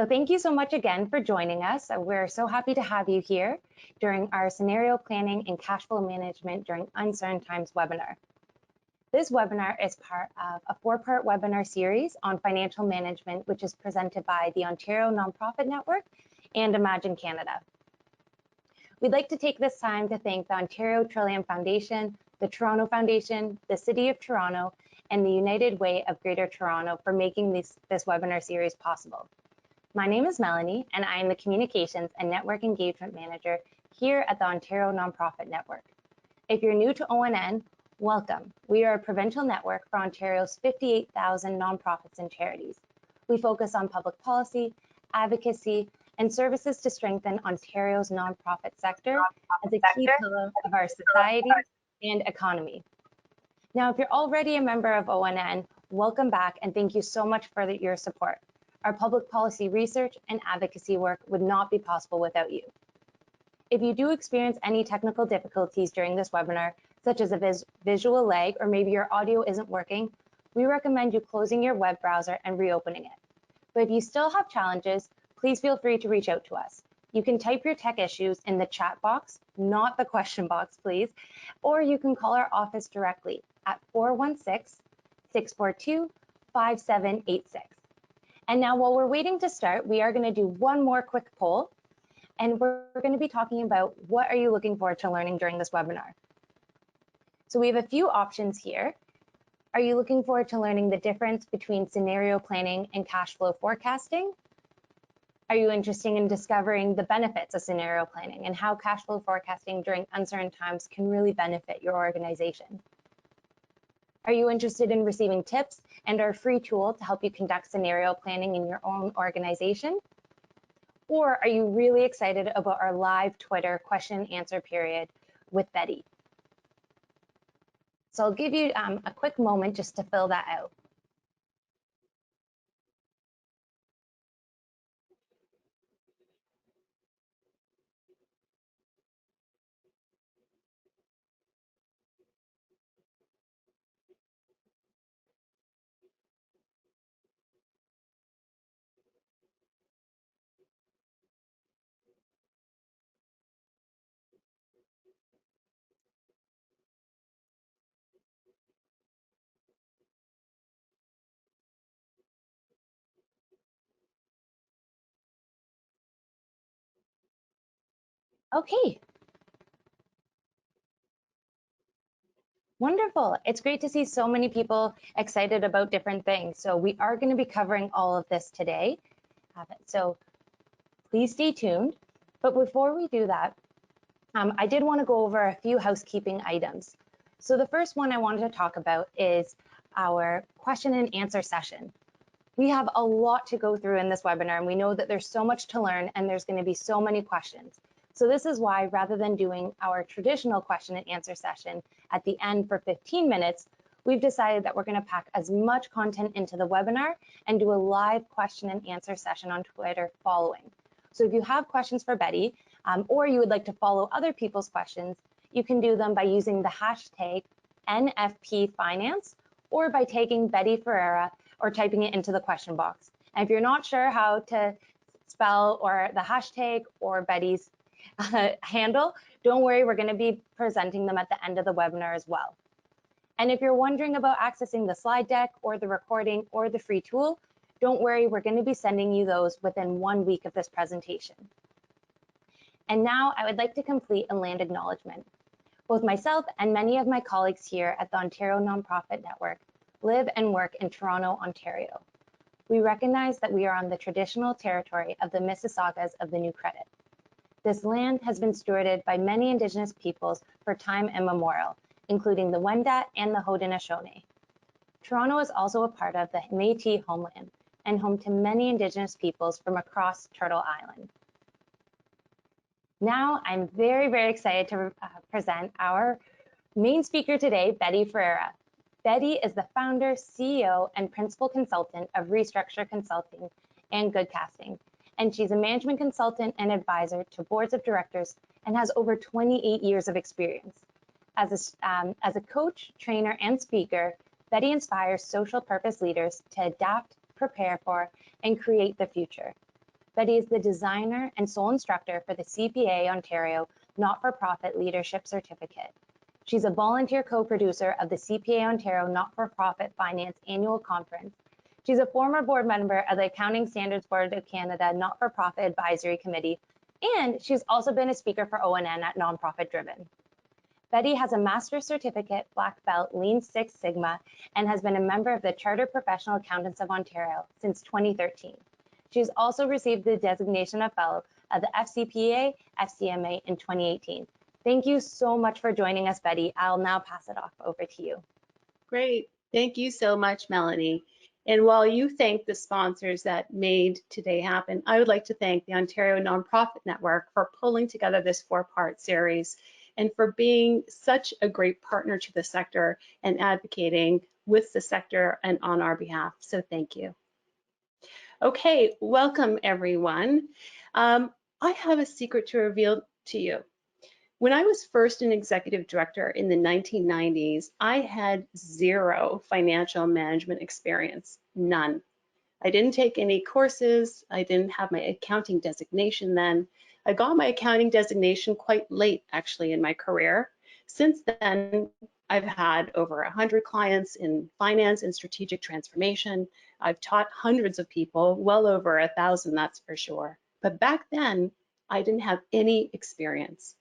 So thank you so much again for joining us. We're so happy to have you here during our Scenario Planning and Cash Flow Management During Uncertain Times webinar. This webinar is part of a 4-part webinar series on financial management, which is presented by the Ontario Nonprofit Network and Imagine Canada. We'd like to take this time to thank the Ontario Trillium Foundation, the Toronto Foundation, the City of Toronto, and the United Way of Greater Toronto for making this webinar series possible. My name is Melanie, and I am the Communications and Network Engagement Manager here at the Ontario Nonprofit Network. If you're new to ONN, welcome. We are a provincial network for Ontario's 58,000 nonprofits and charities. We focus on public policy, advocacy, and services to strengthen Ontario's nonprofit sector as a key pillar of our society and economy. Now, if you're already a member of ONN, welcome back and thank you so much for your support. Our public policy research and advocacy work would not be possible without you. If you do experience any technical difficulties during this webinar, such as a visual lag or maybe your audio isn't working, we recommend you closing your web browser and reopening it. But if you still have challenges, please feel free to reach out to us. You can type your tech issues in the chat box, not the question box, please, or you can call our office directly at 416-642-5786. And now while we're waiting to start, we are going to do one more quick poll, and we're going to be talking about what are you looking forward to learning during this webinar. So we have a few options here. Are you looking forward to learning the difference between scenario planning and cash flow forecasting? Are you interested in discovering the benefits of scenario planning and how cash flow forecasting during uncertain times can really benefit your organization? Are you interested in receiving tips and our free tool to help you conduct scenario planning in your own organization? Or are you really excited about our live Twitter question and answer period with Betty? So I'll give you a quick moment just to fill that out. Okay. Wonderful. It's great to see so many people excited about different things. So we are going to be covering all of this today. So please stay tuned. But before we do that, I did want to go over a few housekeeping items. So the first one I wanted to talk about is our question and answer session. We have a lot to go through in this webinar, and we know that there's so much to learn and there's going to be so many questions. So this is why, rather than doing our traditional question and answer session at the end for 15 minutes, we've decided that we're going to pack as much content into the webinar and do a live question and answer session on Twitter following. So if you have questions for Betty, or you would like to follow other people's questions, you can do them by using the hashtag NFPFinance or by tagging Betty Ferreira or typing it into the question box. And if you're not sure how to spell or the hashtag or Betty's handle, don't worry, we're going to be presenting them at the end of the webinar as well. And if you're wondering about accessing the slide deck or the recording or the free tool, don't worry, we're going to be sending you those within 1 week of this presentation. And now I would like to complete a land acknowledgement. Both myself and many of my colleagues here at the Ontario Nonprofit Network live and work in Toronto, Ontario. We recognize that we are on the traditional territory of the Mississaugas of the New Credit. This land has been stewarded by many Indigenous peoples for time immemorial, including the Wendat and the Haudenosaunee. Toronto is also a part of the Métis homeland and home to many Indigenous peoples from across Turtle Island. Now, I'm very, very excited to present our main speaker today, Betty Ferreira. Betty is the founder, CEO, and principal consultant of Restructure Consulting and Goodcasting, and she's a management consultant and advisor to boards of directors and has over 28 years of experience. As a coach, trainer, and speaker, Betty inspires social purpose leaders to adapt, prepare for, and create the future. Betty is the designer and sole instructor for the CPA Ontario Not-for-Profit Leadership Certificate. She's a volunteer co-producer of the CPA Ontario Not-for-Profit Finance Annual Conference. She's a former board member of the Accounting Standards Board of Canada Not-for-Profit Advisory Committee, and she's also been a speaker for ONN at Nonprofit Driven. Betty has a master's certificate, black belt, Lean Six Sigma, and has been a member of the Chartered Professional Accountants of Ontario since 2013. She's also received the designation of fellow of the FCPA, FCMA in 2018. Thank you so much for joining us, Betty. I'll now pass it off over to you. Great. Thank you so much, Melanie. And while you thank the sponsors that made today happen, I would like to thank the Ontario Nonprofit Network for pulling together this four-part series and for being such a great partner to the sector and advocating with the sector and on our behalf. So thank you. Okay, welcome everyone. I have a secret to reveal to you. When I was first an executive director in the 1990s, I had zero financial management experience, none. I didn't take any courses. I didn't have my accounting designation then. I got my accounting designation quite late, actually, in my career. Since then, I've had over 100 clients in finance and strategic transformation. I've taught hundreds of people, well over 1,000, that's for sure. But back then, I didn't have any experience.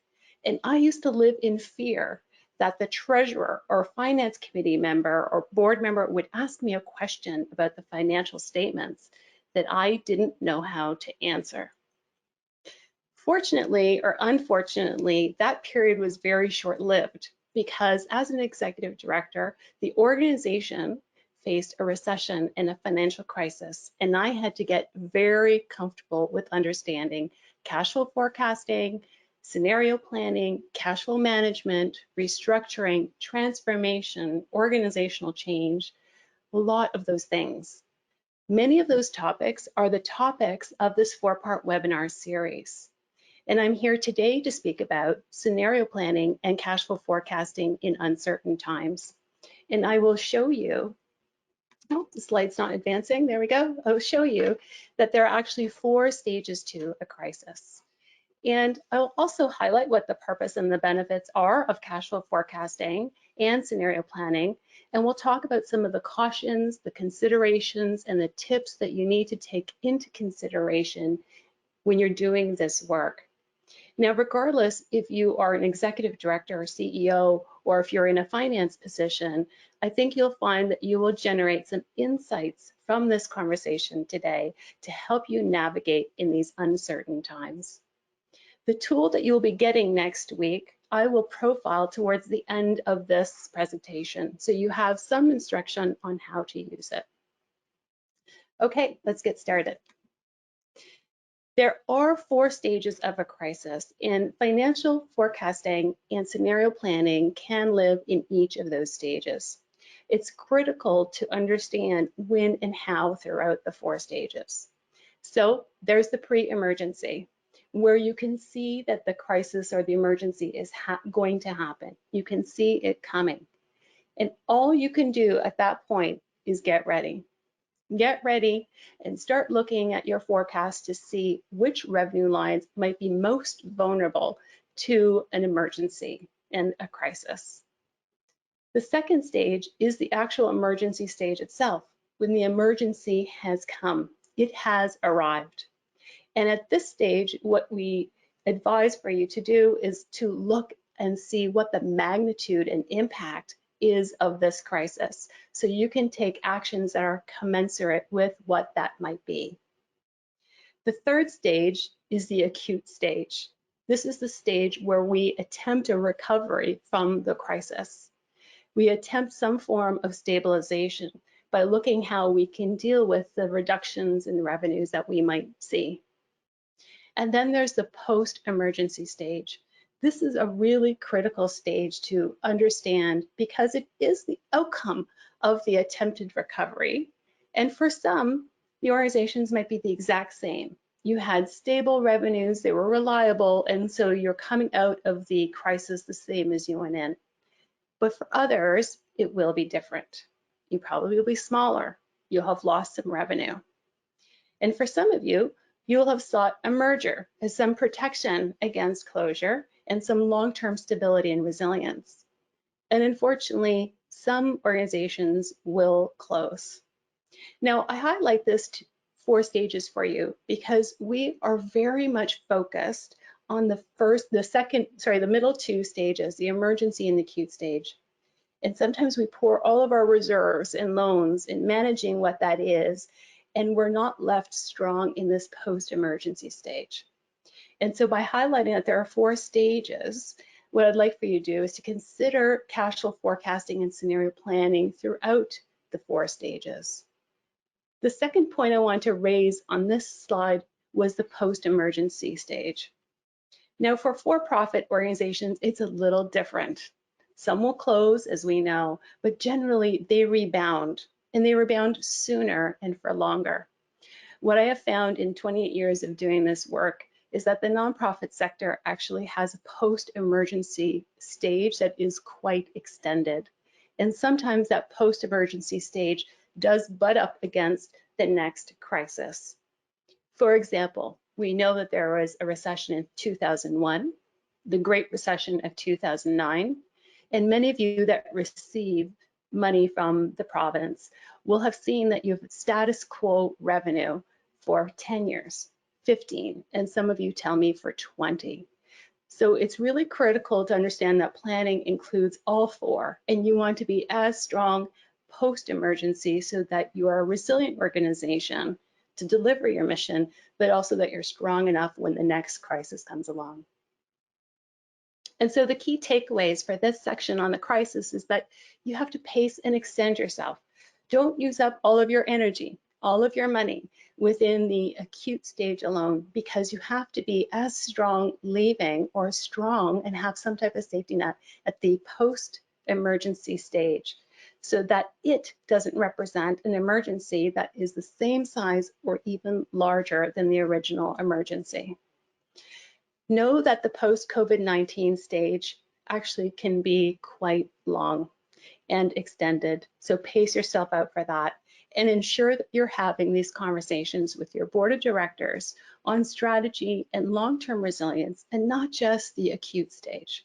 And I used to live in fear that the treasurer or finance committee member or board member would ask me a question about the financial statements that I didn't know how to answer. Fortunately or unfortunately, that period was very short-lived because as an executive director, the organization faced a recession and a financial crisis, and I had to get very comfortable with understanding cash flow forecasting, scenario planning, cash flow management, restructuring, transformation, organizational change, a lot of those things. Many of those topics are the topics of this four-part webinar series. And I'm here today to speak about scenario planning and cash flow forecasting in uncertain times. And I will show you, oh, the slide's not advancing, there we go. I'll show you that there are actually 4 stages to a crisis. And I'll also highlight what the purpose and the benefits are of cash flow forecasting and scenario planning. And we'll talk about some of the cautions, the considerations, and the tips that you need to take into consideration when you're doing this work. Now, regardless if you are an executive director or CEO, or if you're in a finance position, I think you'll find that you will generate some insights from this conversation today to help you navigate in these uncertain times. The tool that you'll be getting next week, I will profile towards the end of this presentation, so you have some instruction on how to use it. Okay, let's get started. There are 4 stages of a crisis, and financial forecasting and scenario planning can live in each of those stages. It's critical to understand when and how throughout the 4 stages. So there's the pre-emergency, where you can see that the crisis or the emergency is going to happen. You can see it coming. And all you can do at that point is get ready. Get ready and start looking at your forecast to see which revenue lines might be most vulnerable to an emergency and a crisis. The second stage is the actual emergency stage itself. When the emergency has come, it has arrived. And at this stage, what we advise for you to do is to look and see what the magnitude and impact is of this crisis, so you can take actions that are commensurate with what that might be. The third stage is the acute stage. This is the stage where we attempt a recovery from the crisis. We attempt some form of stabilization by looking how we can deal with the reductions in revenues that we might see. And then there's the post-emergency stage. This is a really critical stage to understand because it is the outcome of the attempted recovery. And for some, the organizations might be the exact same. You had stable revenues, they were reliable, and so you're coming out of the crisis the same as you went in. But for others, it will be different. You probably will be smaller. You'll have lost some revenue. And for some of you, you'll have sought a merger as some protection against closure and some long-term stability and resilience. And unfortunately, some organizations will close. Now, I highlight this 4 stages for you because we are very much focused on the middle 2 stages, the emergency and the acute stage. And sometimes we pour all of our reserves and loans in managing what that is, and we're not left strong in this post-emergency stage. And so by highlighting that there are 4 stages, what I'd like for you to do is to consider cash flow forecasting and scenario planning throughout the 4 stages. The second point I want to raise on this slide was the post-emergency stage. Now, for for-profit organizations, it's a little different. Some will close, as we know, but generally they rebound, and they rebound sooner and for longer. What I have found in 28 years of doing this work is that the nonprofit sector actually has a post-emergency stage that is quite extended. And sometimes that post-emergency stage does butt up against the next crisis. For example, we know that there was a recession in 2001, the Great Recession of 2009, and many of you that receive money from the province will have seen that you have status quo revenue for 10 years, 15, and some of you tell me for 20. So it's really critical to understand that planning includes all 4, and you want to be as strong post-emergency so that you are a resilient organization to deliver your mission, but also that you're strong enough when the next crisis comes along. And so the key takeaways for this section on the crisis is that you have to pace and extend yourself. Don't use up all of your energy, all of your money within the acute stage alone, because you have to be as strong leaving or strong and have some type of safety net at the post-emergency stage, so that it doesn't represent an emergency that is the same size or even larger than the original emergency. Know that the post-COVID-19 stage actually can be quite long and extended, so pace yourself out for that and ensure that you're having these conversations with your board of directors on strategy and long-term resilience and not just the acute stage.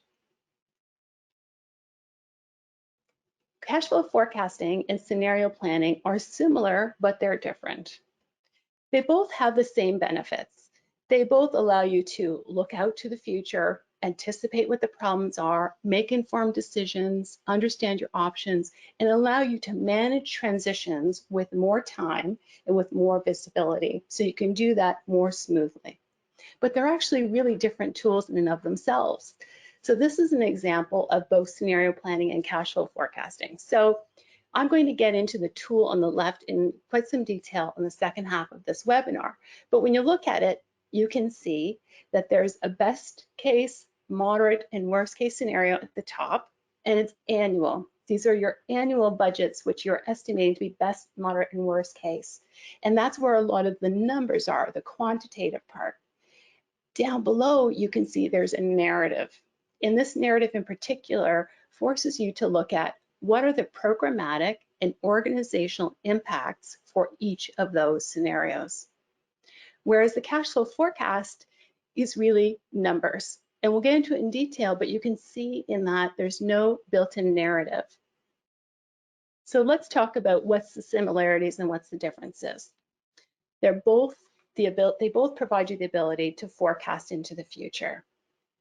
Cash flow forecasting and scenario planning are similar, but they're different. They both have the same benefits. They both allow you to look out to the future, anticipate what the problems are, make informed decisions, understand your options, and allow you to manage transitions with more time and with more visibility, so you can do that more smoothly. But they're actually really different tools in and of themselves. So this is an example of both scenario planning and cash flow forecasting. So I'm going to get into the tool on the left in quite some detail in the second half of this webinar. But when you look at it, you can see that there's a best case, moderate, and worst case scenario at the top, and it's annual. These are your annual budgets, which you're estimating to be best, moderate, and worst case. And that's where a lot of the numbers are, the quantitative part. Down below, you can see there's a narrative. And this narrative in particular forces you to look at what are the programmatic and organizational impacts for each of those scenarios. Whereas the cash flow forecast is really numbers. And we'll get into it in detail, but you can see in that there's no built-in narrative. So let's talk about what's the similarities and what's the differences. They both provide you the ability to forecast into the future.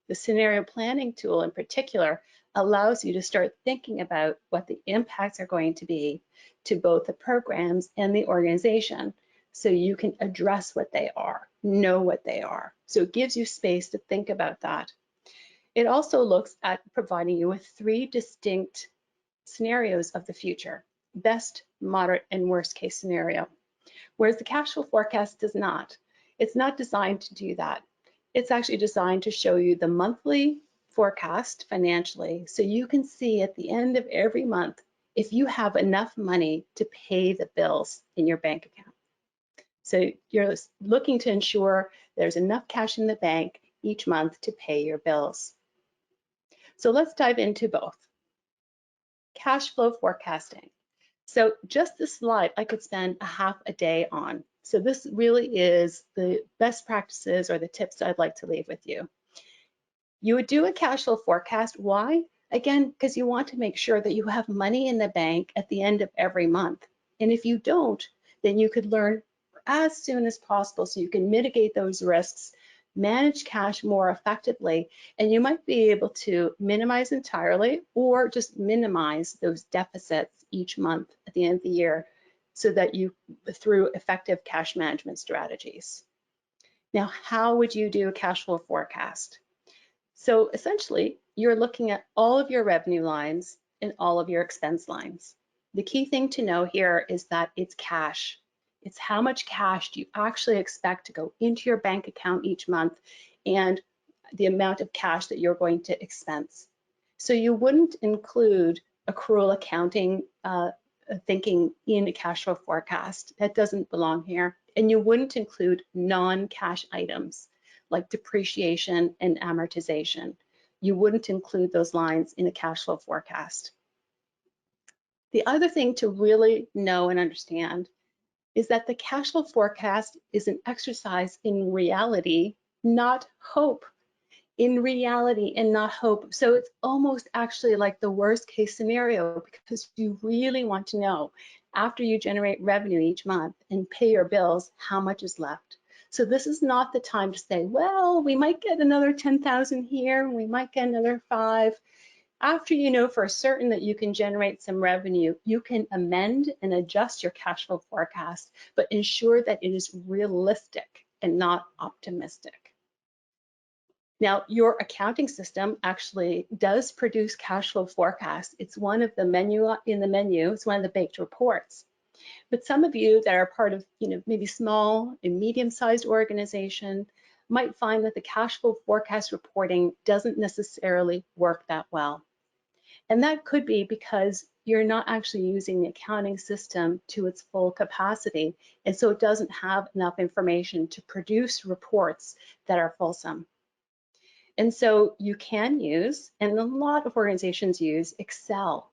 The scenario planning tool in particular allows you to start thinking about what the impacts are going to be to both the programs and the organization, so you can address what they are, know what they are. So it gives you space to think about that. It also looks at providing you with 3 distinct scenarios of the future: best, moderate, and worst case scenario. Whereas the cash flow forecast does not. It's not designed to do that. It's actually designed to show you the monthly forecast financially, so you can see at the end of every month if you have enough money to pay the bills in your bank account. So you're looking to ensure there's enough cash in the bank each month to pay your bills. So let's dive into both. Cash flow forecasting. So just this slide, I could spend a half a day on. So this really is the best practices or the tips I'd like to leave with you. You would do a cash flow forecast. Why? Again, because you want to make sure that you have money in the bank at the end of every month. And if you don't, then you could learn as soon as possible so you can mitigate those risks, manage cash more effectively, and you might be able to minimize entirely or just minimize those deficits each month at the end of the year so that you, through effective cash management strategies. Now, how would you do a cash flow forecast? So essentially, you're looking at all of your revenue lines and all of your expense lines. The key thing to know here is that it's cash. It's how much cash do you actually expect to go into your bank account each month and the amount of cash that you're going to expense. So you wouldn't include accrual accounting thinking in a cash flow forecast. That doesn't belong here. And you wouldn't include non-cash items like depreciation and amortization. You wouldn't include those lines in a cash flow forecast. The other thing to really know and understand is that the cash flow forecast is an exercise in reality, not hope. In reality and not hope. So it's almost actually like the worst case scenario because you really want to know after you generate revenue each month and pay your bills, how much is left. So this is not the time to say, well, we might get another 10,000 here, we might get another 5. After you know for certain that you can generate some revenue, you can amend and adjust your cash flow forecast, but ensure that it is realistic and not optimistic. Now, your accounting system actually does produce cash flow forecasts. It's one of the menu, it's one of the baked reports. But some of you that are part of, maybe small and medium-sized organization might find that the cash flow forecast reporting doesn't necessarily work that well. And that could be because you're not actually using the accounting system to its full capacity. And so it doesn't have enough information to produce reports that are fulsome. And so you can use, and a lot of organizations use, Excel.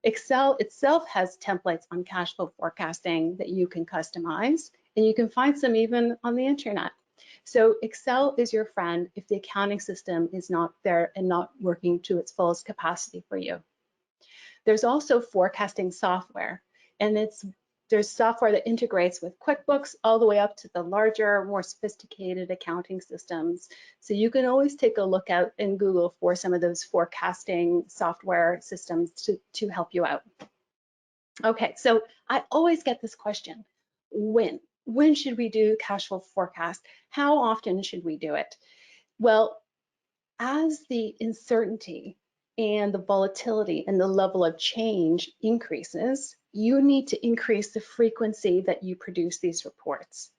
Excel itself has templates on cash flow forecasting that you can customize, and you can find some even on the internet. So Excel is your friend if the accounting system is not there and not working to its fullest capacity for you. There's also forecasting software, and there's software that integrates with QuickBooks all the way up to the larger, more sophisticated accounting systems. So you can always take a look out in Google for some of those forecasting software systems to help you out. Okay, so I always get this question, when? When should we do cash flow forecast? How often should we do it? Well, as the uncertainty and the volatility and the level of change increases, you need to increase the frequency that you produce these reports.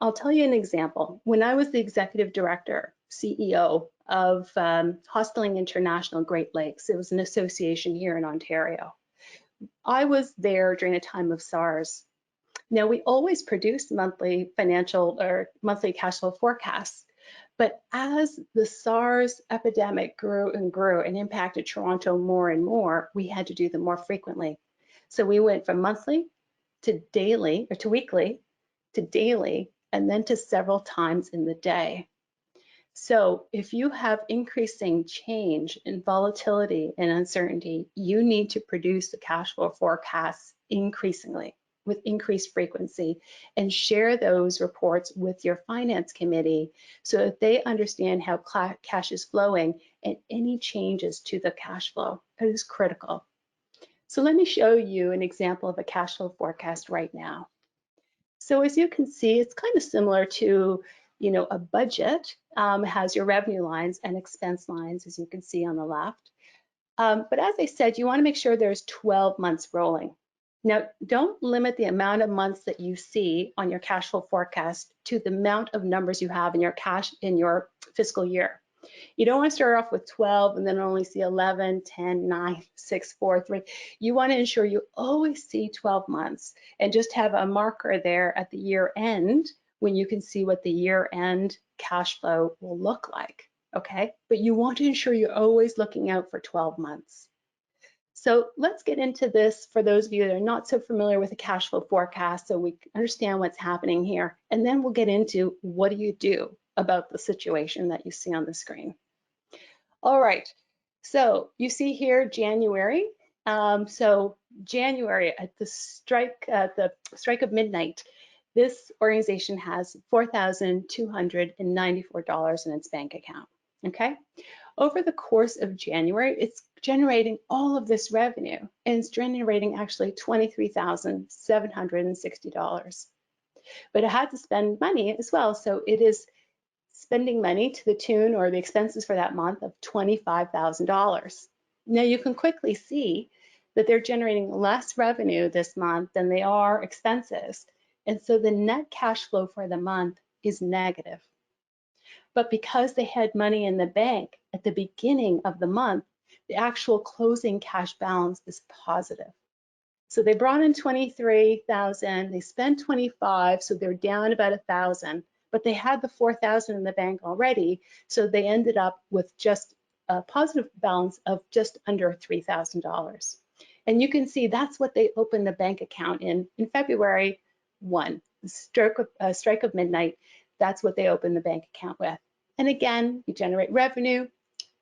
I'll tell you an example. When I was the executive director, CEO of Hosteling International Great Lakes, it was an association here in Ontario. I was there during a time of SARS. Now, we always produced monthly financial or monthly cash flow forecasts. But as the SARS epidemic grew and impacted Toronto more and more, we had to do them more frequently. So we went from monthly to daily, or to weekly, to daily, and then to several times in the day. So if you have increasing change in volatility and uncertainty, you need to produce the cash flow forecasts increasingly, with increased frequency, and share those reports with your finance committee so that they understand how cash is flowing and any changes to the cash flow. It is critical. So let me show you an example of a cash flow forecast right now. So as you can see, it's kind of similar to, a budget. Has your revenue lines and expense lines, as you can see on the left. But as I said, you want to make sure there's 12 months rolling. Now, don't limit the amount of months that you see on your cash flow forecast to the amount of numbers you have in your fiscal year. You don't want to start off with 12 and then only see 11, 10, 9, 6, 4, 3. You want to ensure you always see 12 months and just have a marker there at the year end when you can see what the year end cash flow will look like, okay? But you want to ensure you're always looking out for 12 months. So let's get into this for those of you that are not so familiar with a cash flow forecast so we can understand what's happening here. And then we'll get into what do you do about the situation that you see on the screen. All right, so you see here January. So January at the strike of midnight, this organization has $4,294 in its bank account. Okay, over the course of January, it's generating all of this revenue, and it's generating actually $23,760. But it had to spend money as well, so it is spending money to the tune or the expenses for that month of $25,000. Now you can quickly see that they're generating less revenue this month than they are expenses. And so the net cash flow for the month is negative. But because they had money in the bank at the beginning of the month, the actual closing cash balance is positive. So they brought in 23,000, they spent 25, so they're down about 1,000, but they had the 4,000 in the bank already, so they ended up with just a positive balance of just under $3,000. And you can see that's what they opened the bank account in February 1, strike of midnight. That's what they opened the bank account with. And again, you generate revenue,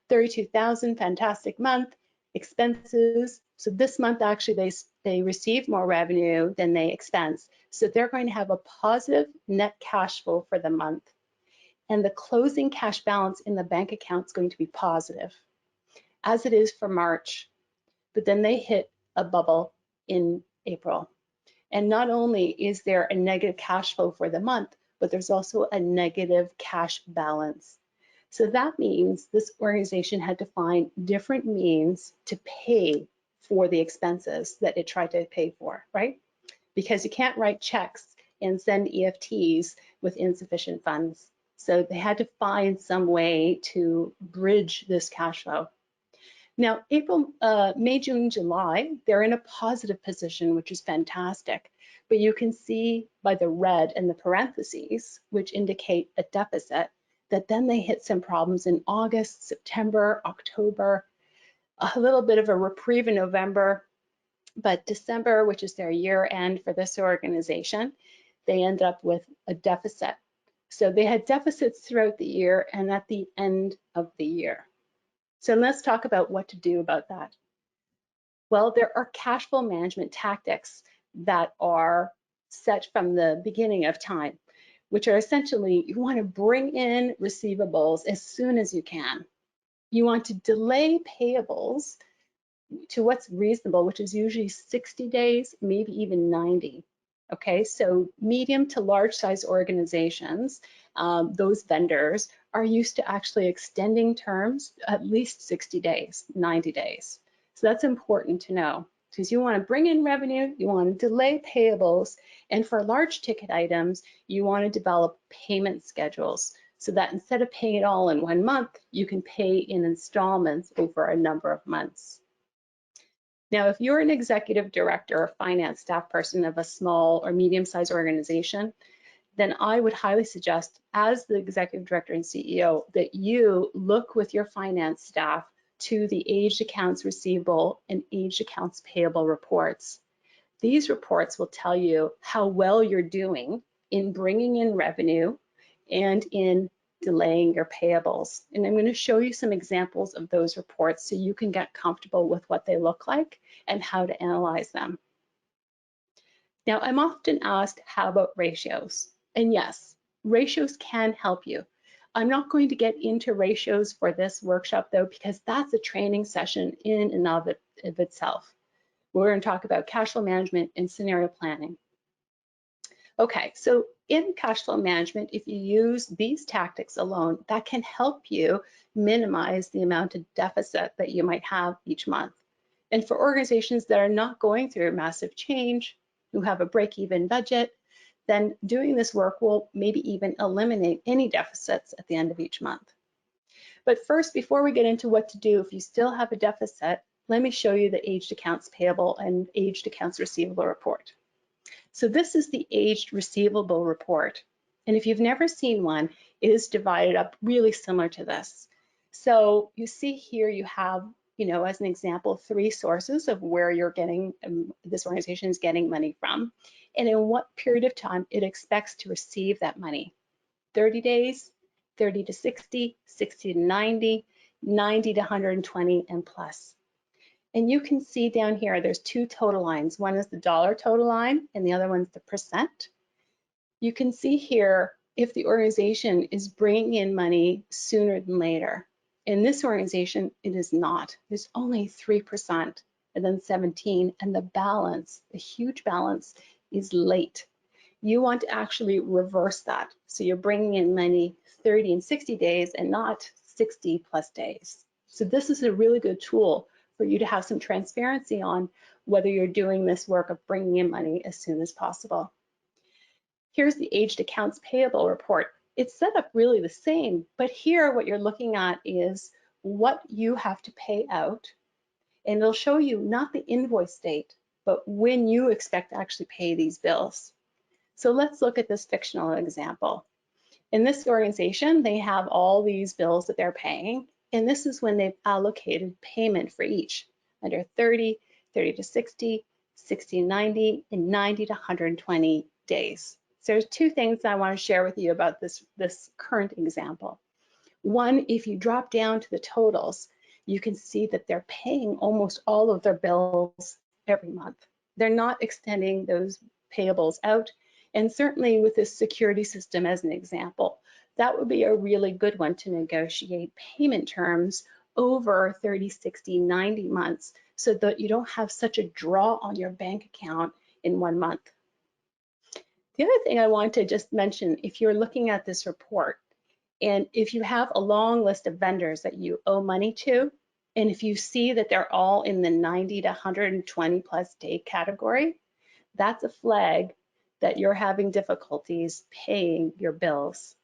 32,000, fantastic month. Expenses, so this month actually they received more revenue than they expense. So they're going to have a positive net cash flow for the month. And the closing cash balance in the bank account is going to be positive, as it is for March. But then they hit a bubble in April. And not only is there a negative cash flow for the month, but there's also a negative cash balance. So that means this organization had to find different means to pay for the expenses that it tried to pay for, right? Because you can't write checks and send EFTs with insufficient funds. So they had to find some way to bridge this cash flow. Now, April, May, June, July, they're in a positive position, which is fantastic. But you can see by the red and the parentheses, which indicate a deficit, that then they hit some problems in August, September, October, a little bit of a reprieve in November, but December, which is their year end for this organization, they end up with a deficit. So they had deficits throughout the year and at the end of the year. So let's talk about what to do about that. Well, there are cash flow management tactics that are set from the beginning of time, which are essentially, you want to bring in receivables as soon as you can. You want to delay payables to what's reasonable, which is usually 60 days, maybe even 90. Okay, so medium to large size organizations, those vendors are used to actually extending terms at least 60 days, 90 days. So that's important to know, because you want to bring in revenue, you want to delay payables, and for large ticket items, you want to develop payment schedules so that instead of paying it all in 1 month, you can pay in installments over a number of months. Now, if you're an executive director or finance staff person of a small or medium-sized organization, then I would highly suggest, as the executive director and CEO, that you look with your finance staff to the aged accounts receivable and aged accounts payable reports. These reports will tell you how well you're doing in bringing in revenue and in delaying your payables. And I'm going to show you some examples of those reports so you can get comfortable with what they look like and how to analyze them. Now, I'm often asked, how about ratios? And yes, ratios can help you. I'm not going to get into ratios for this workshop though, because that's a training session in and of itself. We're going to talk about cash flow management and scenario planning. Okay, so in cash flow management, if you use these tactics alone, that can help you minimize the amount of deficit that you might have each month. And for organizations that are not going through massive change, who have a break-even budget, then doing this work will maybe even eliminate any deficits at the end of each month. But first, before we get into what to do if you still have a deficit, let me show you the aged accounts payable and aged accounts receivable report. So this is the aged receivable report. And if you've never seen one, it is divided up really similar to this. So you see here you have as an example, 3 sources of where you're getting, this organization is getting money from, and in what period of time it expects to receive that money. 30 days, 30 to 60, 60 to 90, 90 to 120, and plus. And you can see down here, there's 2 total lines. One is the dollar total line, and the other one's the percent. You can see here if the organization is bringing in money sooner than later. In this organization, it is not. There's only 3% and then 17, and the balance, the huge balance, is late. You want to actually reverse that. So you're bringing in money 30 and 60 days and not 60 plus days. So this is a really good tool for you to have some transparency on whether you're doing this work of bringing in money as soon as possible. Here's the aged accounts payable report. It's set up really the same, but here what you're looking at is what you have to pay out, and it'll show you not the invoice date, but when you expect to actually pay these bills. So let's look at this fictional example. In this organization, they have all these bills that they're paying, and this is when they've allocated payment for each, under 30, 30 to 60, 60 to 90, and 90 to 120 days. So there's 2 things I want to share with you about this current example. One, if you drop down to the totals, you can see that they're paying almost all of their bills every month. They're not extending those payables out. And certainly with this security system as an example, that would be a really good one to negotiate payment terms over 30, 60, 90 months so that you don't have such a draw on your bank account in 1 month. The other thing I want to just mention, if you're looking at this report, and if you have a long list of vendors that you owe money to, and if you see that they're all in the 90 to 120 plus day category, that's a flag that you're having difficulties paying your bills.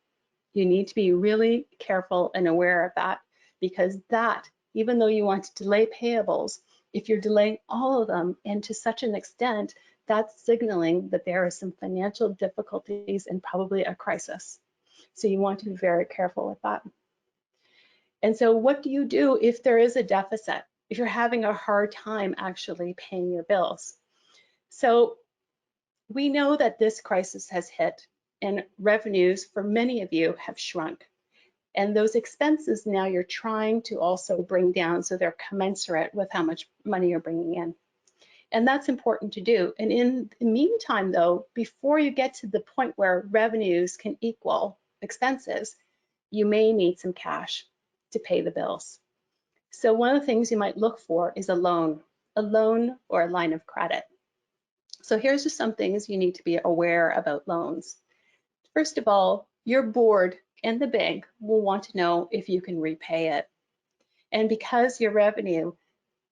You need to be really careful and aware of that, because that, even though you want to delay payables, if you're delaying all of them and to such an extent, that's signaling that there are some financial difficulties and probably a crisis. So you want to be very careful with that. And so what do you do if there is a deficit, if you're having a hard time actually paying your bills? So we know that this crisis has hit and revenues for many of you have shrunk. And those expenses now you're trying to also bring down so they're commensurate with how much money you're bringing in. And that's important to do. And in the meantime, though, before you get to the point where revenues can equal expenses, you may need some cash to pay the bills. So one of the things you might look for is a loan or a line of credit. So here's just some things you need to be aware about loans. First of all, your board and the bank will want to know if you can repay it. And because your revenue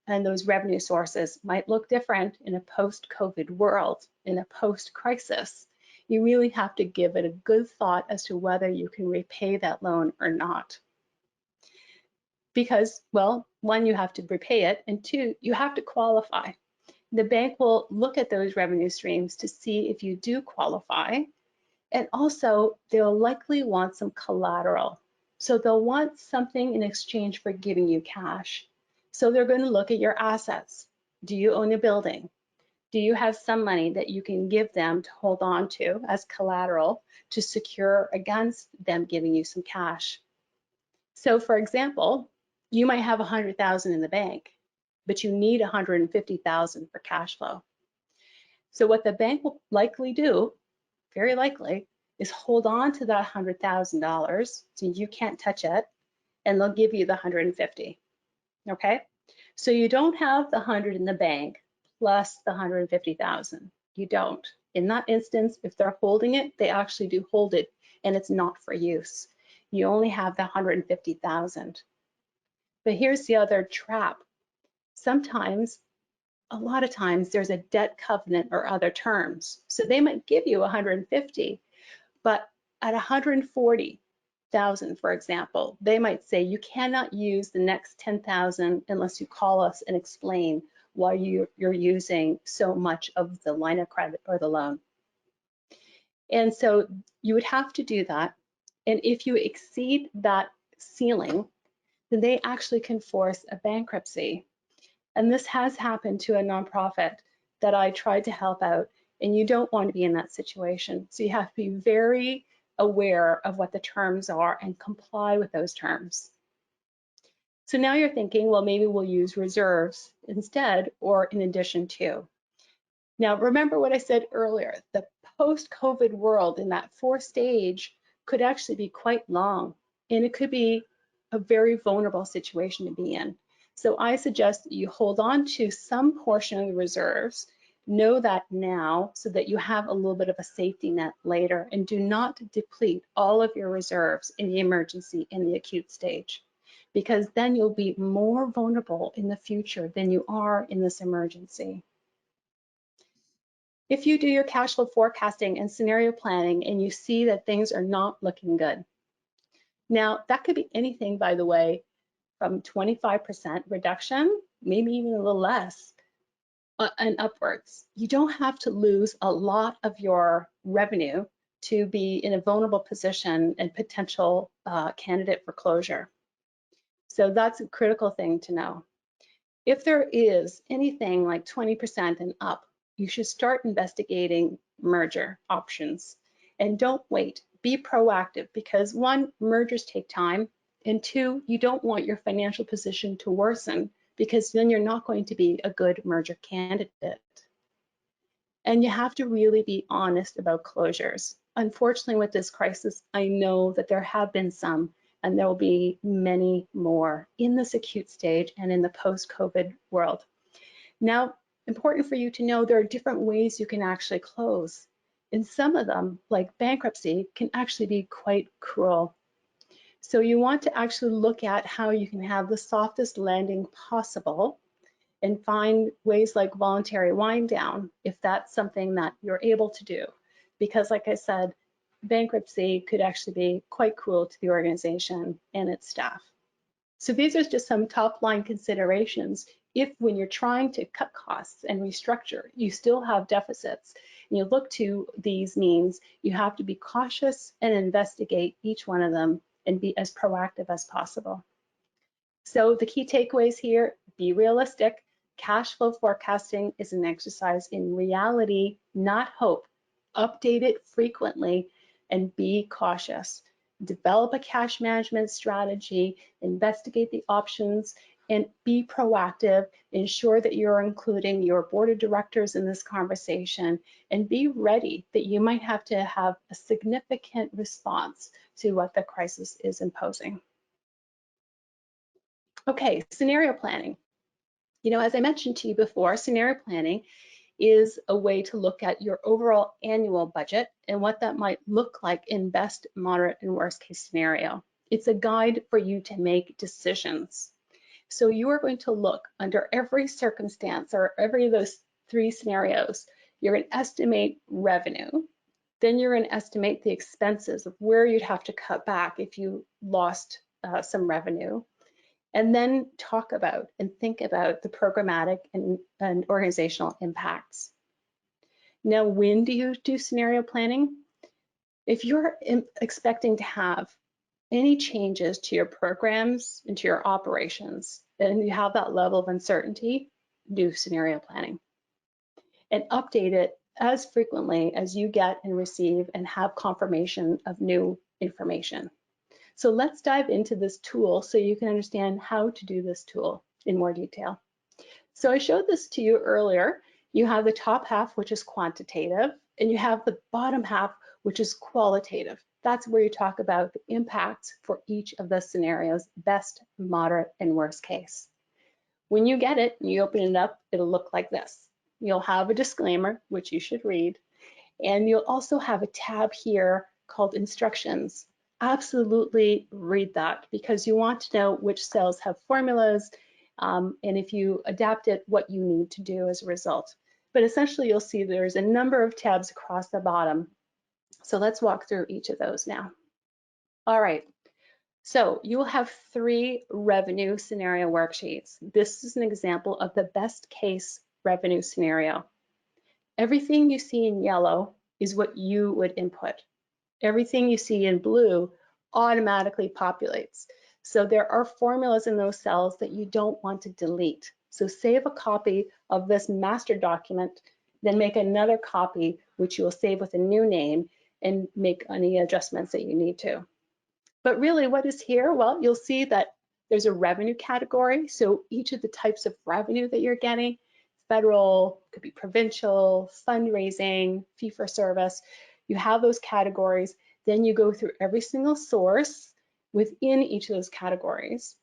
and those revenue sources might look different in a post-COVID world, in a post-crisis, you really have to give it a good thought as to whether you can repay that loan or not. Because, well, 1, you have to repay it, and 2, you have to qualify. The bank will look at those revenue streams to see if you do qualify, and also they'll likely want some collateral. So they'll want something in exchange for giving you cash. So they're going to look at your assets. Do you own a building? Do you have some money that you can give them to hold on to as collateral to secure against them giving you some cash? So for example, you might have $100,000 in the bank, but you need $150,000 for cash flow. So what the bank will likely do, very likely, is hold on to that $100,000 so you can't touch it, and they'll give you the $150,000. Okay, so you don't have the 100 in the bank plus the 150,000. You don't. In that instance, if they're holding it, they actually do hold it, and it's not for use. You only have the 150,000. But here's the other trap. Sometimes, a lot of times, there's a debt covenant or other terms. So they might give you 150, but at 140,000, for example, they might say you cannot use the next 10,000 unless you call us and explain why you're using so much of the line of credit or the loan. And so you would have to do that. And if you exceed that ceiling, then they actually can force a bankruptcy. And this has happened to a nonprofit that I tried to help out, and you don't want to be in that situation. So you have to be very aware of what the terms are and comply with those terms. So now you're thinking, well, maybe we'll use reserves instead or in addition to. Now, remember what I said earlier, the post-COVID world in that 4th stage could actually be quite long, and it could be a very vulnerable situation to be in. So I suggest that you hold on to some portion of the reserves, know that now so that you have a little bit of a safety net later, and do not deplete all of your reserves in the emergency and the acute stage, because then you'll be more vulnerable in the future than you are in this emergency. If you do your cash flow forecasting and scenario planning and you see that things are not looking good. Now, that could be anything, by the way, from 25% reduction, maybe even a little less, and upwards. You don't have to lose a lot of your revenue to be in a vulnerable position and potential candidate for closure. So that's a critical thing to know. If there is anything like 20% and up, you should start investigating merger options. And don't wait, be proactive, because 1, mergers take time, and 2, you don't want your financial position to worsen, because then you're not going to be a good merger candidate. And you have to really be honest about closures. Unfortunately, with this crisis, I know that there have been some, and there will be many more in this acute stage and in the post-COVID world. Now, important for you to know, there are different ways you can actually close. And some of them, like bankruptcy, can actually be quite cruel. So you want to actually look at how you can have the softest landing possible and find ways like voluntary wind down, if that's something that you're able to do. Because like I said, bankruptcy could actually be quite cruel to the organization and its staff. So these are just some top line considerations. If when you're trying to cut costs and restructure, you still have deficits, and you look to these means, you have to be cautious and investigate each one of them and be as proactive as possible. So the key takeaways here, be realistic. Cash flow forecasting is an exercise in reality, not hope. Update it frequently and be cautious. Develop a cash management strategy, investigate the options, and be proactive. Ensure that you're including your board of directors in this conversation, and be ready that you might have to have a significant response to what the crisis is imposing. Okay, scenario planning. You know, as I mentioned to you before, scenario planning is a way to look at your overall annual budget and what that might look like in best, moderate, and worst case scenario. It's a guide for you to make decisions. So you are going to look under every circumstance or every of those 3 scenarios. You're going to estimate revenue. Then you're going to estimate the expenses of where you'd have to cut back if you lost some revenue. And then talk about and think about the programmatic and organizational impacts. Now, when do you do scenario planning? If you're expecting to have any changes to your programs and to your operations, and you have that level of uncertainty, do scenario planning. And update it as frequently as you get and receive and have confirmation of new information. So let's dive into this tool so you can understand how to do this tool in more detail. So I showed this to you earlier. You have the top half, which is quantitative, and you have the bottom half, which is qualitative. That's where you talk about the impacts for each of the scenarios, best, moderate, and worst case. When you get it, you open it up, it'll look like this. You'll have a disclaimer, which you should read, and you'll also have a tab here called instructions. Absolutely read that, because you want to know which cells have formulas, and if you adapt it, what you need to do as a result. But essentially, you'll see there's a number of tabs across the bottom. So let's walk through each of those now. All right, so you will have 3 revenue scenario worksheets. This is an example of the best case revenue scenario. Everything you see in yellow is what you would input. Everything you see in blue automatically populates. So there are formulas in those cells that you don't want to delete. So save a copy of this master document, then make another copy, which you will save with a new name, and make any adjustments that you need to. But really, what is here? Well, you'll see that there's a revenue category. So each of the types of revenue that you're getting, federal, could be provincial, fundraising, fee for service, you have those categories. Then you go through every single source within each of those categories.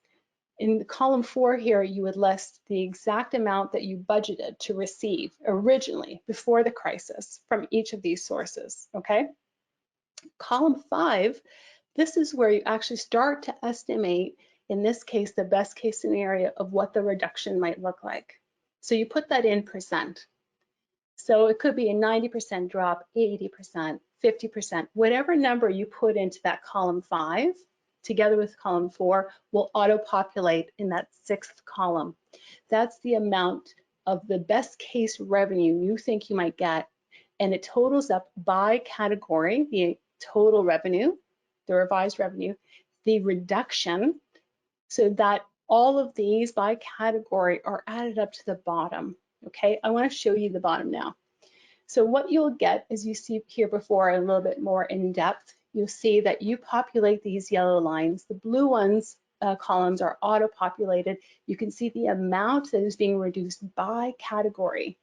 In column 4 here, you would list the exact amount that you budgeted to receive originally before the crisis from each of these sources, okay? Column 5, this is where you actually start to estimate, in this case, the best case scenario of what the reduction might look like. So you put that in percent. So it could be a 90% drop, 80%, 50%, whatever number you put into that column 5, together with column 4, will auto-populate in that 6th column. That's the amount of the best case revenue you think you might get, and it totals up by category, the total revenue, the revised revenue, the reduction, so that all of these by category are added up to the bottom. Okay, I want to show you the bottom now. So what you'll get, as you see here before, a little bit more in depth, you'll see that you populate these yellow lines. The blue ones, columns are auto-populated. You can see the amount that is being reduced by category.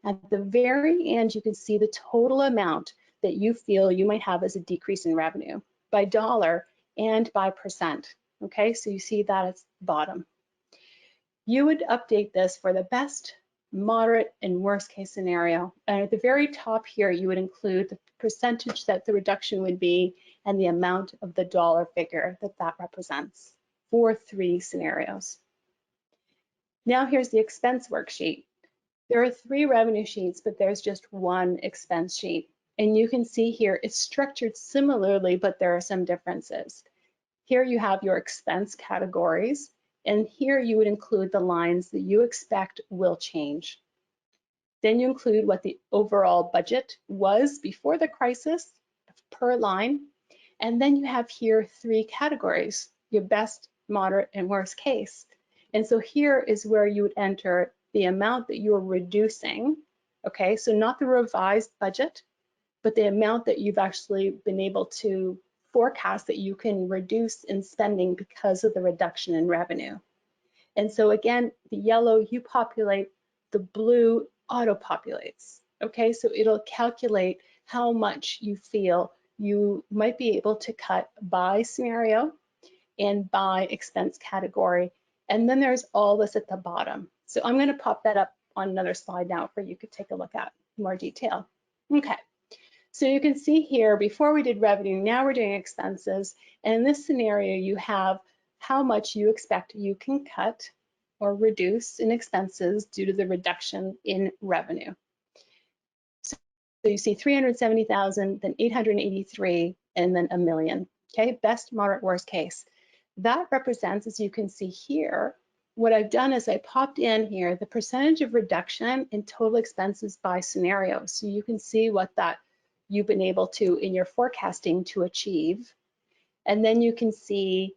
At the very end, you can see the total amount that you feel you might have as a decrease in revenue by dollar and by percent. Okay, so you see that at the bottom. You would update this for the best, moderate, and worst case scenario. And at the very top here, you would include the percentage that the reduction would be and the amount of the dollar figure that that represents for 3 scenarios. Now here's the expense worksheet. There are 3 revenue sheets, but there's just 1 expense sheet. And you can see here it's structured similarly, but there are some differences. Here you have your expense categories, and here you would include the lines that you expect will change. Then you include what the overall budget was before the crisis per line, and then you have here 3 categories, your best, moderate, and worst case. And so here is where you would enter the amount that you're reducing, okay? So not the revised budget, but the amount that you've actually been able to forecast that you can reduce in spending because of the reduction in revenue. And so again, the yellow you populate, the blue auto-populates, okay? So it'll calculate how much you feel you might be able to cut by scenario and by expense category. And then there's all this at the bottom. So I'm gonna pop that up on another slide now for you to take a look at in more detail. Okay. So you can see here, before we did revenue, now we're doing expenses. And in this scenario, you have how much you expect you can cut or reduce in expenses due to the reduction in revenue. So you see 370,000, then 883, and then $1 million. Okay, best, moderate, worst case. That represents, as you can see here, what I've done is I popped in here the percentage of reduction in total expenses by scenario. So you can see what that you've been able to, in your forecasting, to achieve. And then you can see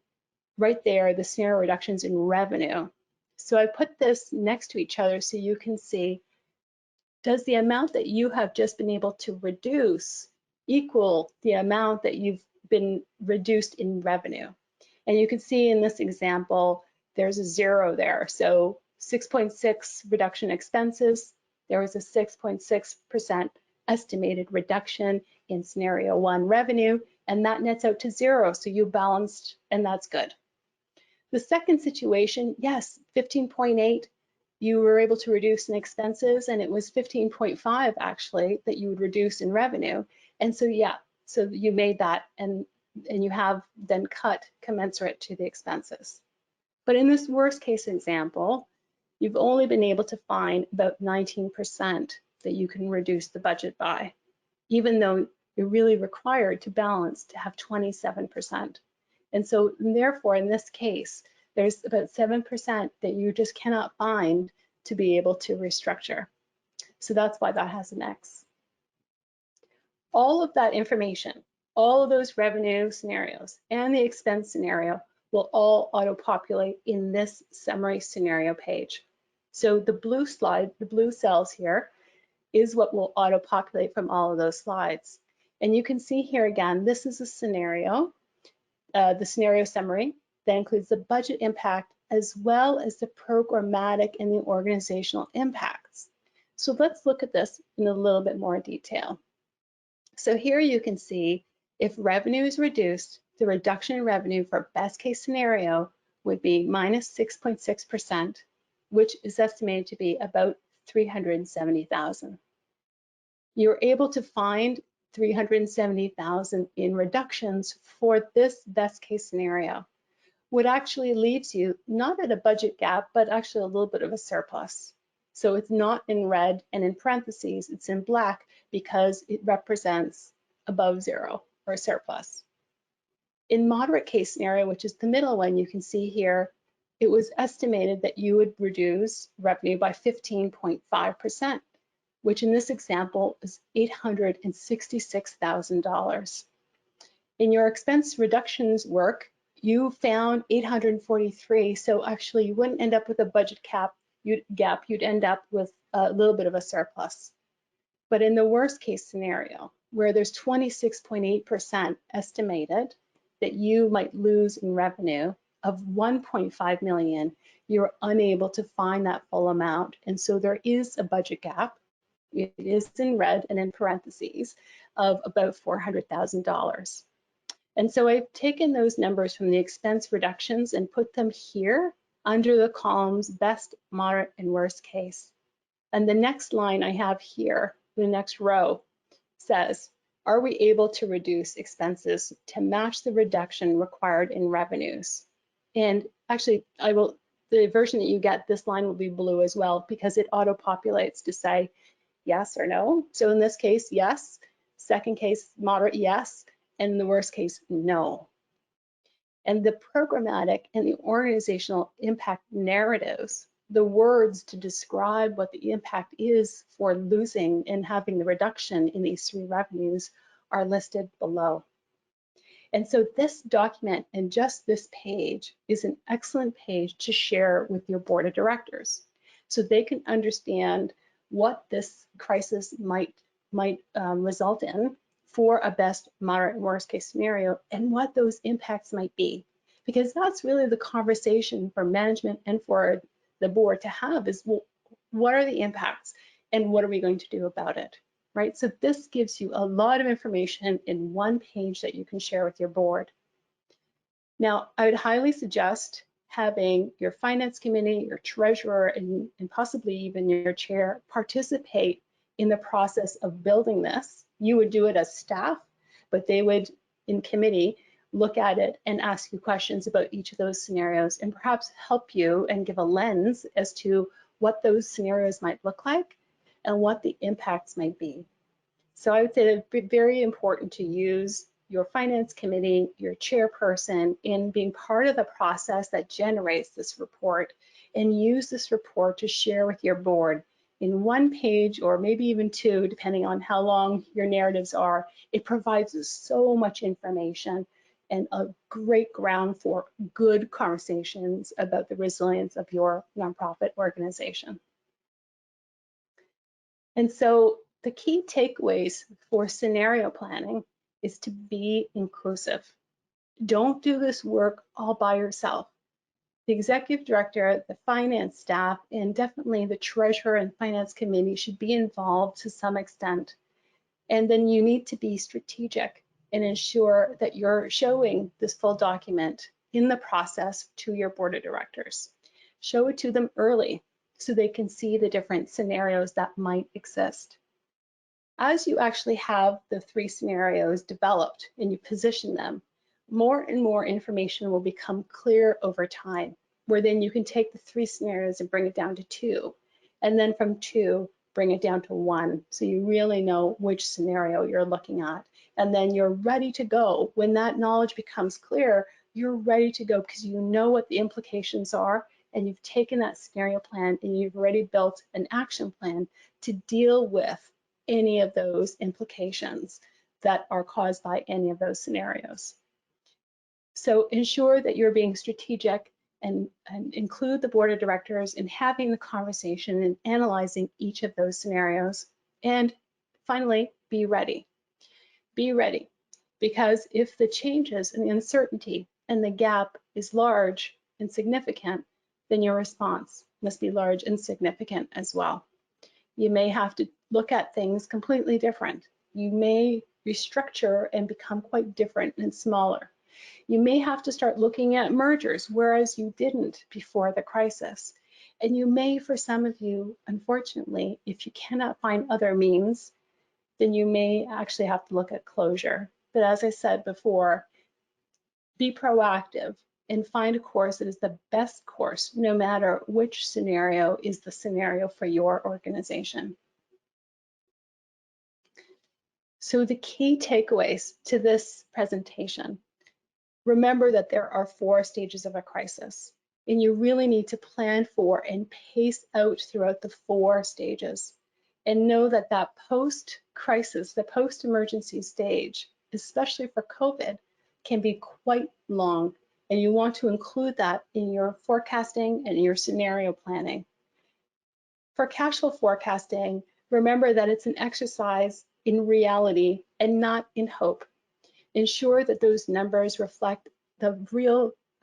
right there the scenario reductions in revenue. So I put this next to each other so you can see, does the amount that you have just been able to reduce equal the amount that you've been reduced in revenue? And you can see in this example, there's a 0 there. So 6.6 reduction expenses, there was a 6.6% estimated reduction in scenario 1 revenue, and that nets out to 0. So you balanced, and that's good. The second situation, yes, 15.8, you were able to reduce in expenses, and it was 15.5 actually that you would reduce in revenue. And so, yeah, so you made that, and you have then cut commensurate to the expenses. But in this worst case example, you've only been able to find about 19% that you can reduce the budget by, even though you're really required to balance to have 27%. And so therefore, in this case, there's about 7% that you just cannot find to be able to restructure. So that's why that has an X. All of that information, all of those revenue scenarios and the expense scenario will all auto-populate in this summary scenario page. So the blue slide, the blue cells here, is what will auto-populate from all of those slides. And you can see here again, this is a scenario, the scenario summary that includes the budget impact as well as the programmatic and the organizational impacts. So let's look at this in a little bit more detail. So here you can see if revenue is reduced, the reduction in revenue for best case scenario would be minus 6.6%, which is estimated to be about 370,000. You're able to find 370,000 in reductions for this best case scenario, what actually leaves you not at a budget gap, but actually a little bit of a surplus. So it's not in red and in parentheses, it's in black because it represents above zero or surplus. In moderate case scenario, which is the middle one, you can see here, it was estimated that you would reduce revenue by 15.5%, which in this example is $866,000. In your expense reductions work, you found 843, so actually you wouldn't end up with a budget gap, you'd end up with a little bit of a surplus. But in the worst case scenario, where there's 26.8% estimated that you might lose in revenue of 1.5 million, you're unable to find that full amount. And so there is a budget gap. It is in red and in parentheses of about $400,000. And so I've taken those numbers from the expense reductions and put them here under the columns best, moderate, and worst case. And the next line I have here, the next row, says, are we able to reduce expenses to match the reduction required in revenues? And actually, the version that you get, this line will be blue as well because it auto-populates to say yes or no. So in this case, yes. Second case, moderate, yes. And in the worst case, no. And the programmatic and the organizational impact narratives, the words to describe what the impact is for losing and having the reduction in these three revenues are listed below. And so this document and just this page is an excellent page to share with your board of directors so they can understand what this crisis might result in for a best, moderate, and worst case scenario and what those impacts might be. Because that's really the conversation for management and for the board to have is, well, what are the impacts and what are we going to do about it, right? So this gives you a lot of information in one page that you can share with your board. Now, I would highly suggest having your finance committee, your treasurer, and possibly even your chair participate in the process of building this. You would do it as staff, but they would, in committee, look at it and ask you questions about each of those scenarios and perhaps help you and give a lens as to what those scenarios might look like and what the impacts might be. So I would say that it's very important to use your finance committee, your chairperson in being part of the process that generates this report and use this report to share with your board in one page or maybe even two, depending on how long your narratives are. It provides us so much information and a great ground for good conversations about the resilience of your nonprofit organization. And so the key takeaways for scenario planning is to be inclusive. Don't do this work all by yourself. The executive director, the finance staff, and definitely the treasurer and finance committee should be involved to some extent. And then you need to be strategic and ensure that you're showing this full document in the process to your board of directors. Show it to them early so they can see the different scenarios that might exist. As you actually have the three scenarios developed and you position them, more and more information will become clear over time, where then you can take the three scenarios and bring it down to two, and then from two, bring it down to one, so you really know which scenario you're looking at. And then you're ready to go. When that knowledge becomes clear, you're ready to go because you know what the implications are, and you've taken that scenario plan and you've already built an action plan to deal with any of those implications that are caused by any of those scenarios. So ensure that you're being strategic and include the board of directors in having the conversation and analyzing each of those scenarios. And finally, be ready. Be ready, because if the changes and the uncertainty and the gap is large and significant, then your response must be large and significant as well. You may have to look at things completely different. You may restructure and become quite different and smaller. You may have to start looking at mergers, whereas you didn't before the crisis. And you may, for some of you, unfortunately, if you cannot find other means, then you may actually have to look at closure. But as I said before, be proactive and find a course that is the best course, no matter which scenario is the scenario for your organization. So the key takeaways to this presentation: remember that there are 4 stages of a crisis, and you really need to plan for and pace out throughout the 4 stages. And know that that post-crisis, the post-emergency stage, especially for COVID, can be quite long, and you want to include that in your forecasting and your scenario planning. For cash flow forecasting, remember that it's an exercise in reality and not in hope. Ensure that those numbers reflect a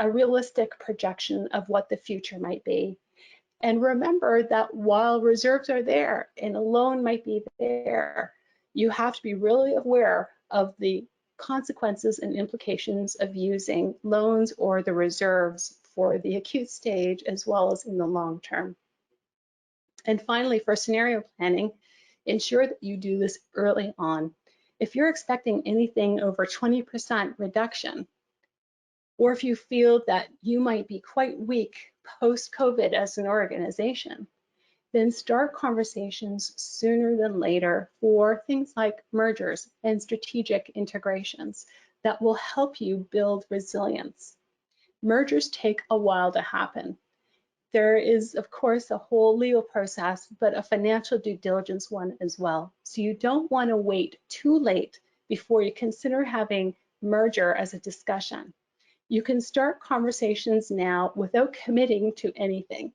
realistic projection of what the future might be. And remember that while reserves are there and a loan might be there, you have to be really aware of the consequences and implications of using loans or the reserves for the acute stage as well as in the long term. And finally, for scenario planning, ensure that you do this early on. If you're expecting anything over 20% reduction, or if you feel that you might be quite weak post-COVID as an organization, then start conversations sooner than later for things like mergers and strategic integrations that will help you build resilience. Mergers take a while to happen. There is, of course, a whole legal process, but a financial due diligence one as well. So you don't want to wait too late before you consider having merger as a discussion. You can start conversations now without committing to anything,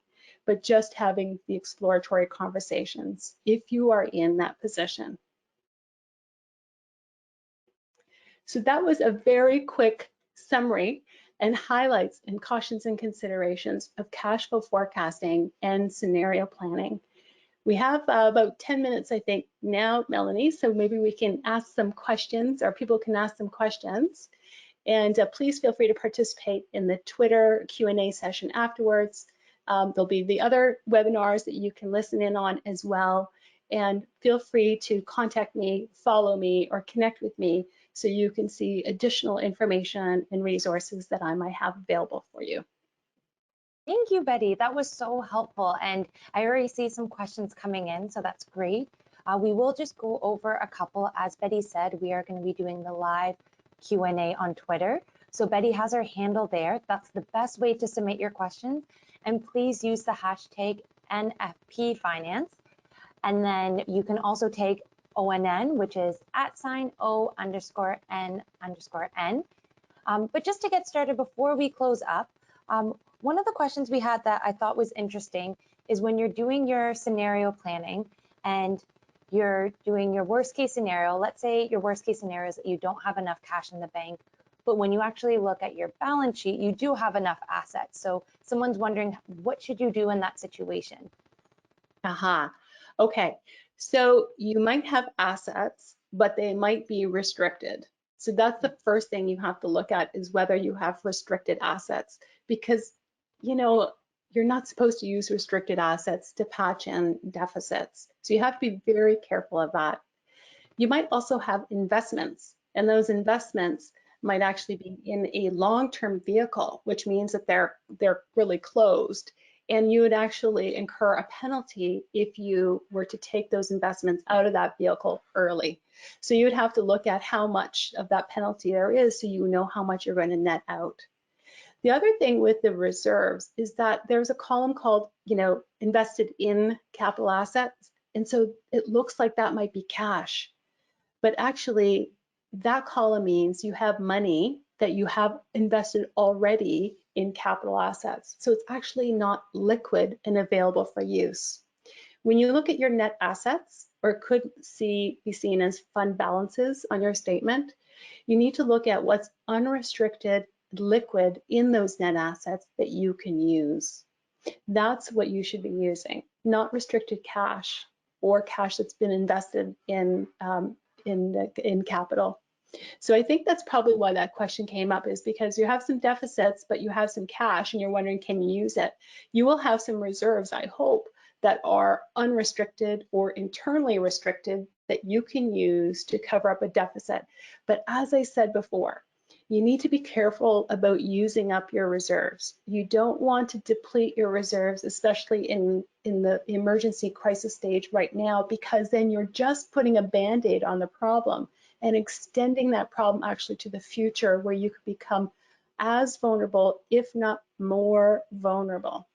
but just having the exploratory conversations if you are in that position. So that was a very quick summary and highlights and cautions and considerations of cash flow forecasting and scenario planning. We have about 10 minutes, I think, now, Melanie, so maybe we can ask some questions, or people can ask some questions. And please feel free to participate in the Twitter Q&A session afterwards. There'll be the other webinars that you can listen in on as well. And feel free to contact me, follow me, or connect with me so you can see additional information and resources that I might have available for you. Thank you, Betty. That was so helpful. And I already see some questions coming in, so that's great. We will just go over a couple. As Betty said, we are going to be doing the live Q&A on Twitter. So Betty has her handle there. That's the best way to submit your questions. And please use the hashtag NFPfinance. And then you can also take ONN, which is @O_N_N. But just to get started, before we close up, one of the questions we had that I thought was interesting is when you're doing your scenario planning and you're doing your worst case scenario, let's say your worst case scenario is that you don't have enough cash in the bank, but when you actually look at your balance sheet, you do have enough assets. So someone's wondering, what should you do in that situation? Okay, so you might have assets, but they might be restricted. So that's the first thing you have to look at, is whether you have restricted assets, because, you know, you're not supposed to use restricted assets to patch in deficits. So you have to be very careful of that. You might also have investments, and those investments might actually be in a long-term vehicle, which means that they're really closed. And you would actually incur a penalty if you were to take those investments out of that vehicle early. So you would have to look at how much of that penalty there is so you know how much you're going to net out. The other thing with the reserves is that there's a column called, invested in capital assets. And so it looks like that might be cash. But actually, that column means you have money that you have invested already in capital assets. So it's actually not liquid and available for use. When you look at your net assets, or it could be seen as fund balances on your statement, you need to look at what's unrestricted liquid in those net assets that you can use. That's what you should be using, not restricted cash or cash that's been invested in capital. So I think that's probably why that question came up, is because you have some deficits, but you have some cash and you're wondering, can you use it? You will have some reserves, I hope, that are unrestricted or internally restricted that you can use to cover up a deficit. But as I said before, you need to be careful about using up your reserves. You don't want to deplete your reserves, especially in the emergency crisis stage right now, because then you're just putting a Band-Aid on the problem and extending that problem actually to the future, where you could become as vulnerable, if not more vulnerable.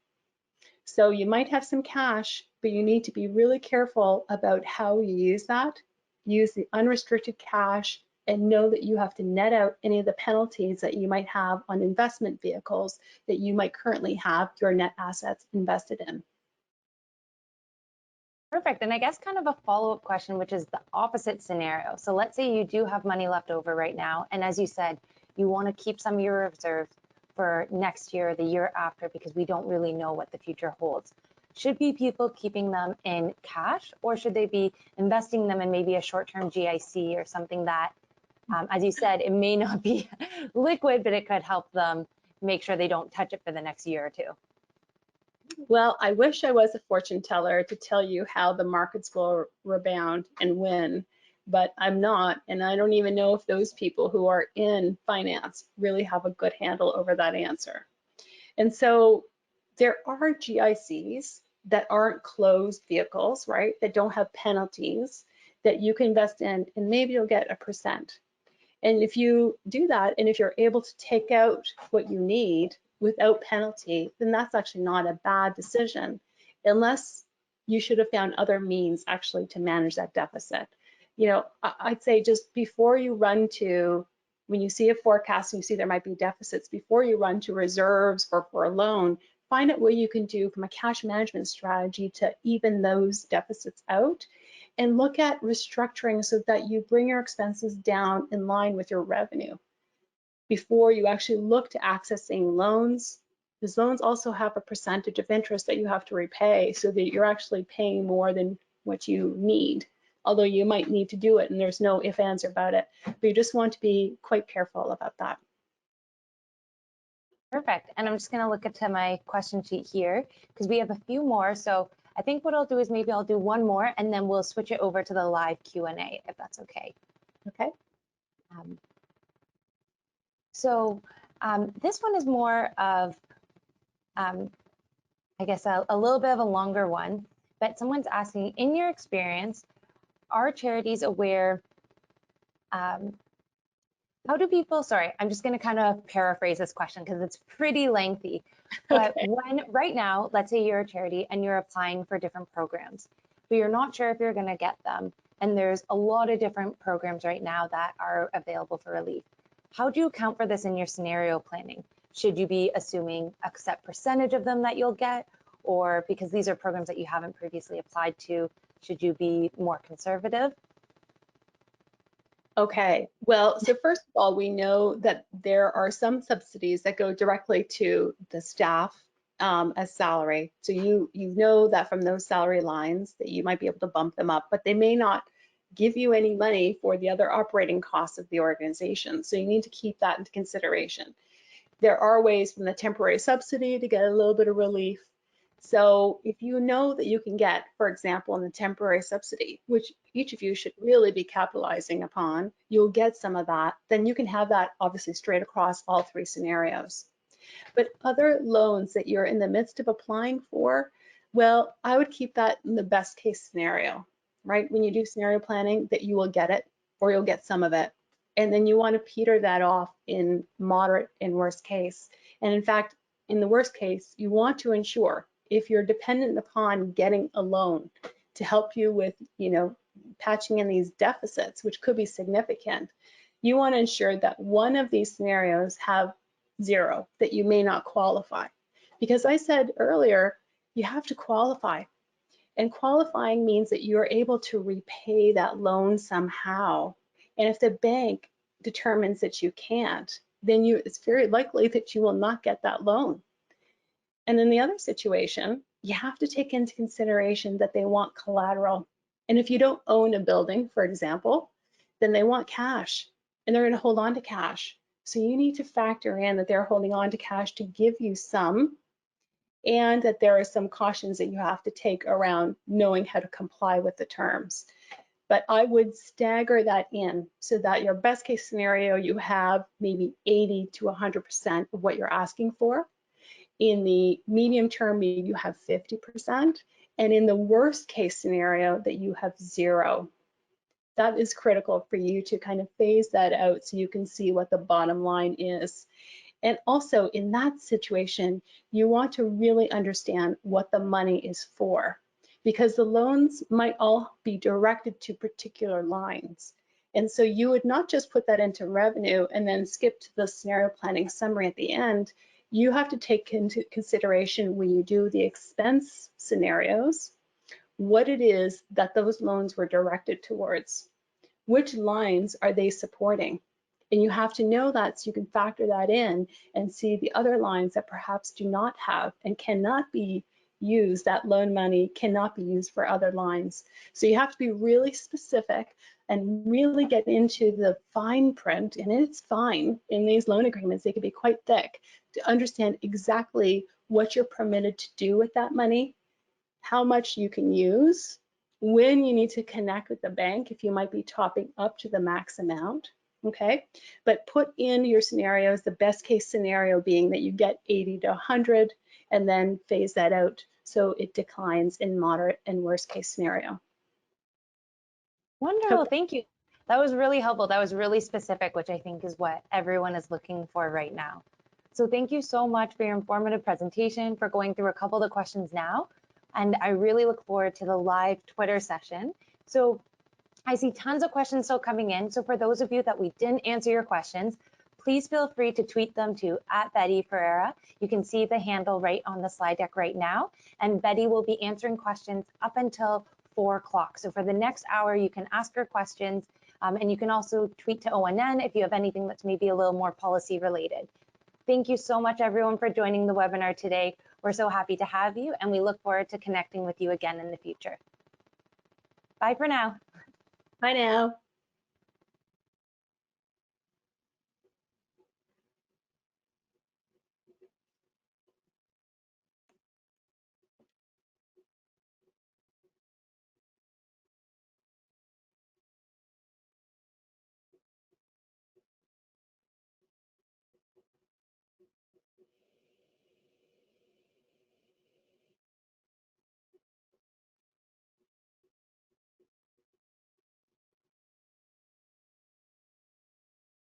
So you might have some cash, but you need to be really careful about how you use that. Use the unrestricted cash and know that you have to net out any of the penalties that you might have on investment vehicles that you might currently have your net assets invested in. Perfect. And I guess kind of a follow-up question, which is the opposite scenario. So let's say you do have money left over right now. And as you said, you want to keep some of your reserves for next year, the year after, because we don't really know what the future holds. Should be people keeping them in cash, or should they be investing them in maybe a short-term GIC or something that, as you said, it may not be liquid, but it could help them make sure they don't touch it for the next year or two? Well, I wish I was a fortune teller to tell you how the markets will rebound and win, but I'm not, and I don't even know if those people who are in finance really have a good handle over that answer. And so there are GICs that aren't closed vehicles, right, that don't have penalties that you can invest in, and maybe you'll get 1%. And if you do that, and if you're able to take out what you need without penalty, then that's actually not a bad decision, unless you should have found other means actually to manage that deficit. You know, I'd say just before you run to, when you see a forecast and you see there might be deficits, before you run to reserves or for a loan, find out what you can do from a cash management strategy to even those deficits out, and look at restructuring so that you bring your expenses down in line with your revenue before you actually look to accessing loans, because loans also have a percentage of interest that you have to repay, so that you're actually paying more than what you need, although you might need to do it and there's no ifs, ands about it, but you just want to be quite careful about that. Perfect. And I'm just going to look into my question sheet here because we have a few more. So I think what I'll do is maybe I'll do one more and then we'll switch it over to the live Q&A if that's okay. Okay. This one is more of, I guess, a little bit of a longer one, but someone's asking, in your experience, are charities aware, how do people, sorry, I'm just going to kind of paraphrase this question because it's pretty lengthy, but Okay. when right now, let's say you're a charity and you're applying for different programs, but you're not sure if you're going to get them, and there's a lot of different programs right now that are available for relief. How do you account for this in your scenario planning? Should you be assuming a set percentage of them that you'll get, or because these are programs that you haven't previously applied to, should you be more conservative? Okay, well, so first of all, we know that there are some subsidies that go directly to the staff as salary. So you know that from those salary lines that you might be able to bump them up, but they may not give you any money for the other operating costs of the organization. So you need to keep that into consideration. There are ways from the temporary subsidy to get a little bit of relief. So if you know that you can get, for example, in the temporary subsidy, which each of you should really be capitalizing upon, you'll get some of that, then you can have that obviously straight across all three scenarios. But other loans that you're in the midst of applying for, well, I would keep that in the best case scenario, right? When you do scenario planning, that you will get it or you'll get some of it. And then you want to peter that off in moderate and worst case. And in fact, in the worst case, you want to ensure, if you're dependent upon getting a loan to help you with, you know, patching in these deficits, which could be significant, You want to ensure that one of these scenarios have 0, that you may not qualify. Because I said earlier, you have to qualify. And qualifying means that you're able to repay that loan somehow. And if the bank determines that you can't, then it's very likely that you will not get that loan. And in the other situation, you have to take into consideration that they want collateral. And if you don't own a building, for example, then they want cash and they're going to hold on to cash. So you need to factor in that they're holding on to cash to give you some, and that there are some cautions that you have to take around knowing how to comply with the terms. But I would stagger that in so that your best case scenario, you have maybe 80 to 100% of what you're asking for. In the medium term, maybe you have 50%. And in the worst case scenario, that you have 0. That is critical for you to kind of phase that out so you can see what the bottom line is. And also in that situation, you want to really understand what the money is for, because the loans might all be directed to particular lines. And so you would not just put that into revenue and then skip to the scenario planning summary at the end. You have to take into consideration when you do the expense scenarios, what it is that those loans were directed towards. Which lines are they supporting? And you have to know that so you can factor that in and see the other lines that perhaps do not have and cannot be used, that loan money cannot be used for other lines. So you have to be really specific and really get into the fine print, and it's fine in these loan agreements, they can be quite thick, to understand exactly what you're permitted to do with that money, how much you can use, when you need to connect with the bank if you might be topping up to the max amount, okay? But put in your scenarios, the best case scenario being that you get 80 to 100 and then phase that out so it declines in moderate and worst case scenario. Wonderful, thank you. That was really helpful. That was really specific, which I think is what everyone is looking for right now. So thank you so much for your informative presentation, for going through a couple of the questions now. And I really look forward to the live Twitter session. So I see tons of questions still coming in. So for those of you that we didn't answer your questions, please feel free to tweet them to @Betty Ferreira. You can see the handle right on the slide deck right now. And Betty will be answering questions up until 4 o'clock. So for the next hour, you can ask her questions. And you can also tweet to ONN if you have anything that's maybe a little more policy related. Thank you so much, everyone, for joining the webinar today. We're so happy to have you, and we look forward to connecting with you again in the future. Bye for now. Bye now.